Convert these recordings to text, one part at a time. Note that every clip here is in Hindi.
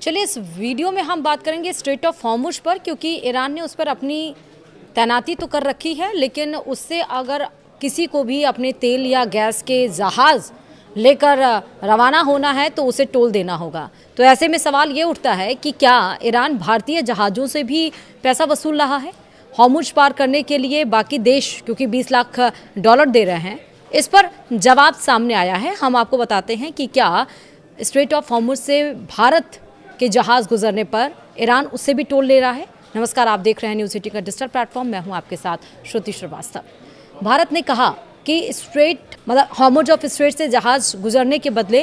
चलिए इस वीडियो में हम बात करेंगे स्ट्रेट ऑफ हॉर्मुज पर, क्योंकि ईरान ने उस पर अपनी तैनाती तो कर रखी है, लेकिन उससे अगर किसी को भी अपने तेल या गैस के जहाज़ लेकर रवाना होना है तो उसे टोल देना होगा। तो ऐसे में सवाल ये उठता है कि क्या ईरान भारतीय जहाज़ों से भी पैसा वसूल रहा है हॉर्मुज पार करने के लिए? बाकी देश क्योंकि 20 लाख डॉलर दे रहे हैं, इस पर जवाब सामने आया है। हम आपको बताते हैं कि क्या स्ट्रेट ऑफ हॉर्मुज से भारत के जहाज़ गुजरने पर ईरान उससे भी टोल ले रहा है। नमस्कार, आप देख रहे हैं न्यूज़ सिटी का डिजिटल प्लेटफॉर्म। मैं हूं आपके साथ श्रुति श्रीवास्तव। भारत ने कहा कि हॉर्मुज ऑफ स्ट्रेट से जहाज़ गुजरने के बदले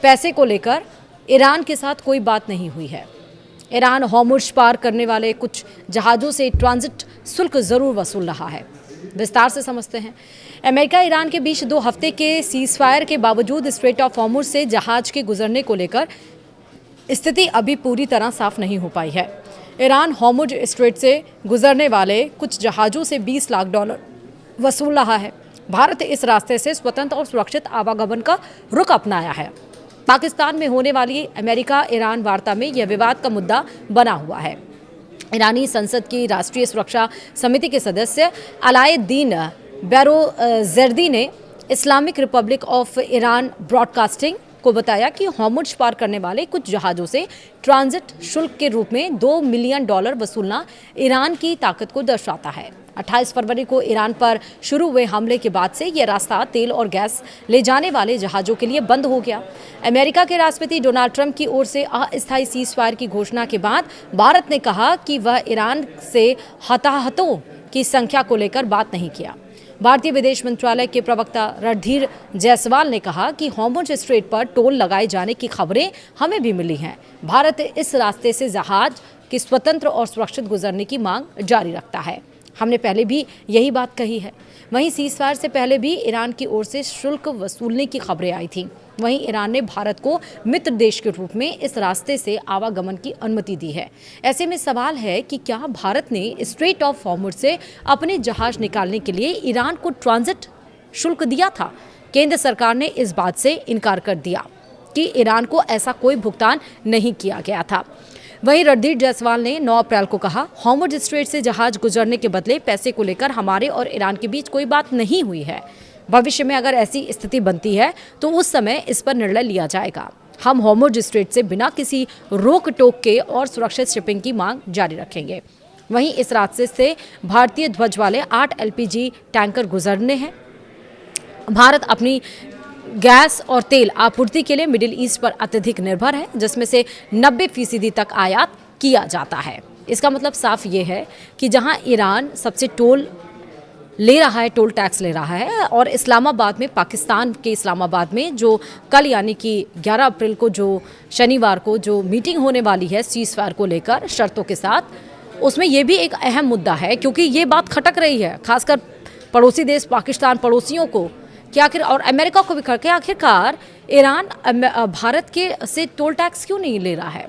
पैसे को लेकर ईरान के साथ कोई बात नहीं हुई है। ईरान हॉर्मुज पार करने वाले कुछ जहाज़ों से ट्रांजिट शुल्क ज़रूर वसूल रहा है। विस्तार से समझते हैं। अमेरिका ईरान के बीच 2 हफ्ते के सीज़फायर के बावजूद स्ट्रेट ऑफ हॉर्मुज से जहाज़ के गुजरने को लेकर स्थिति अभी पूरी तरह साफ नहीं हो पाई है। ईरान हॉर्मुज स्ट्रेट से गुजरने वाले कुछ जहाज़ों से 20 लाख डॉलर वसूल रहा है। भारत इस रास्ते से स्वतंत्र और सुरक्षित आवागमन का रुख अपनाया है। पाकिस्तान में होने वाली अमेरिका ईरान वार्ता में यह विवाद का मुद्दा बना हुआ है। ईरानी संसद की राष्ट्रीय सुरक्षा समिति के सदस्य अलाउद्दीन बैरोजर्दी ने Islamic Republic of Iran broadcasting को बताया कि हॉर्मुज पार करने वाले कुछ जहाज़ों से ट्रांजिट शुल्क के रूप में $2 मिलियन वसूलना ईरान की ताकत को दर्शाता है। 28 फरवरी को ईरान पर शुरू हुए हमले के बाद से यह रास्ता तेल और गैस ले जाने वाले जहाज़ों के लिए बंद हो गया। अमेरिका के राष्ट्रपति डोनाल्ड ट्रंप की ओर से अस्थायी सीज़फायर की घोषणा के बाद भारत ने कहा कि वह ईरान से हताहतों की संख्या को लेकर बात नहीं किया। भारतीय विदेश मंत्रालय के प्रवक्ता रणधीर जायसवाल ने कहा कि हॉर्मुज स्ट्रेट पर टोल लगाए जाने की खबरें हमें भी मिली हैं। भारत इस रास्ते से जहाज के स्वतंत्र और सुरक्षित गुजरने की मांग जारी रखता है। हमने पहले भी यही बात कही है। वहीं सीज़फायर से पहले भी ईरान की ओर से शुल्क वसूलने की खबरें आई थीं। वहीं ईरान ने भारत को मित्र देश के रूप में इस रास्ते से आवागमन की अनुमति दी है। ऐसे में सवाल है कि क्या भारत ने स्ट्रेट ऑफ हॉर्मुज से अपने जहाज निकालने के लिए ईरान को ट्रांजिट शुल्क दिया था? केंद्र सरकार ने इस बात से इनकार कर दिया कि ईरान को ऐसा कोई भुगतान नहीं किया गया था। वहीं रणधीर जायसवाल ने 9 अप्रैल को कहा, हॉर्मुज स्ट्रेट से जहाज गुजरने के बदले पैसे को लेकर हमारे और ईरान के बीच कोई बात नहीं हुई है। भविष्य में अगर ऐसी स्थिति बनती है तो उस समय इस पर निर्णय लिया जाएगा। हम हॉर्मुज स्ट्रेट से बिना किसी रोक टोक के और सुरक्षित शिपिंग की मांग जारी रखेंगे। वहीं इस रास्ते से भारतीय ध्वज वाले 8 LPG टैंकर गुजरने हैं। भारत अपनी गैस और तेल आपूर्ति के लिए मिडिल ईस्ट पर अत्यधिक निर्भर है, जिसमें से 90% तक आयात किया जाता है। इसका मतलब साफ ये है कि जहां ईरान सबसे टोल ले रहा है, टोल टैक्स ले रहा है, और इस्लामाबाद में, पाकिस्तान के इस्लामाबाद में जो कल यानी कि 11 अप्रैल को, जो शनिवार को जो मीटिंग होने वाली है सीज़फायर को लेकर शर्तों के साथ, उसमें ये भी एक अहम मुद्दा है, क्योंकि ये बात खटक रही है खासकर पड़ोसी देश पाकिस्तान, पड़ोसियों को कि आखिर, और अमेरिका को भी करके आखिरकार ईरान भारत के से टोल टैक्स क्यों नहीं ले रहा है।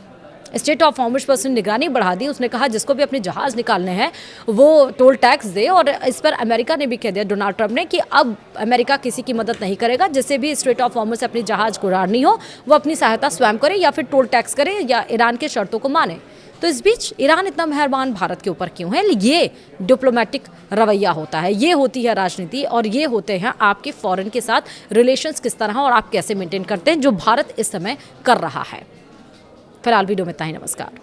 स्ट्रेट ऑफ हॉर्मुज पर उसने निगरानी बढ़ा दी। उसने कहा जिसको भी अपने जहाज़ निकालने हैं वो टोल टैक्स दे, और इस पर अमेरिका ने भी कह दिया, डोनाल्ड ट्रंप ने, कि अब अमेरिका किसी की मदद नहीं करेगा। जिससे भी स्ट्रेट ऑफ हॉर्मुज से अपनी जहाज़ गुजारनी हो वो अपनी सहायता स्वयं करे या फिर टोल टैक्स करे या ईरान के शर्तों को माने। तो इस बीच ईरान इतना मेहरबान भारत के ऊपर क्यों है? ये डिप्लोमेटिक रवैया होता है, ये होती है राजनीति, और ये होते हैं आपके फॉरेन के साथ रिलेशंस किस तरह और आप कैसे मेंटेन करते हैं, जो भारत इस समय कर रहा है। फिलहाल वीडियो में इतना ही। नमस्कार।